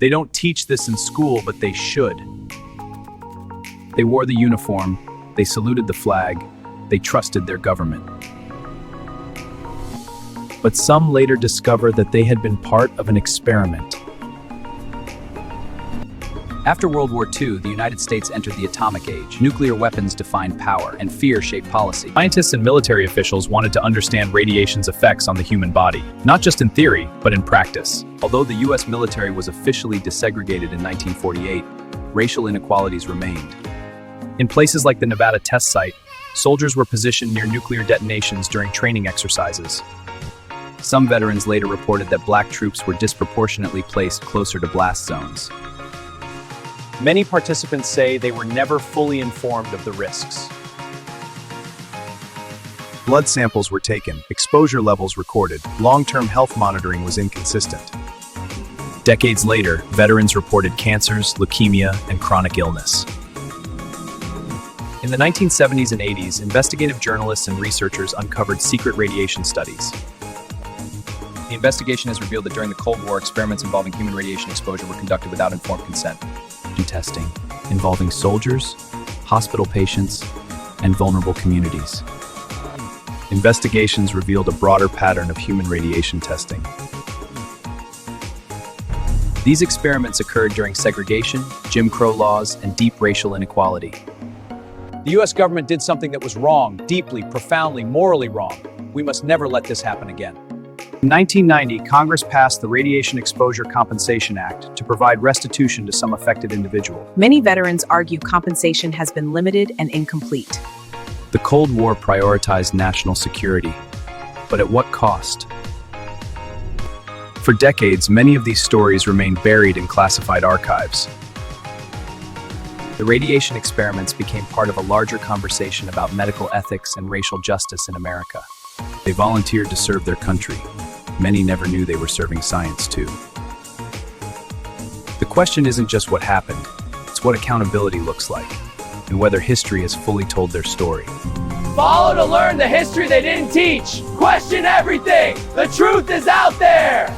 They don't teach this in school, but they should. They wore the uniform, they saluted the flag, they trusted their government. But some later discover that they had been part of an experiment. After World War II, the United States entered the atomic age. Nuclear weapons defined power, and fear shaped policy. Scientists and military officials wanted to understand radiation's effects on the human body, not just in theory, but in practice. Although the U.S. military was officially desegregated in 1948, racial inequalities remained. In places like the Nevada test site, soldiers were positioned near nuclear detonations during training exercises. Some veterans later reported that black troops were disproportionately placed closer to blast zones. Many participants say they were never fully informed of the risks. Blood samples were taken, exposure levels recorded, long-term health monitoring was inconsistent. Decades later, veterans reported cancers, leukemia, and chronic illness. In the 1970s and 80s, investigative journalists and researchers uncovered secret radiation studies. The investigation has revealed that during the Cold War, experiments involving human radiation exposure were conducted without informed consent. Testing involving soldiers, hospital patients, and vulnerable communities. Investigations revealed a broader pattern of human radiation testing. These experiments occurred during segregation, Jim Crow laws, and deep racial inequality. The U.S. government did something that was wrong, deeply, profoundly, morally wrong. We must never let this happen again. In 1990, Congress passed the Radiation Exposure Compensation Act to provide restitution to some affected individual. Many veterans argue compensation has been limited and incomplete. The Cold War prioritized national security, but at what cost? For decades, many of these stories remained buried in classified archives. The radiation experiments became part of a larger conversation about medical ethics and racial justice in America. They volunteered to serve their country. Many never knew they were serving science too. The question isn't just what happened, it's what accountability looks like, and whether history has fully told their story. Follow to learn the history they didn't teach. Question everything. The truth is out there.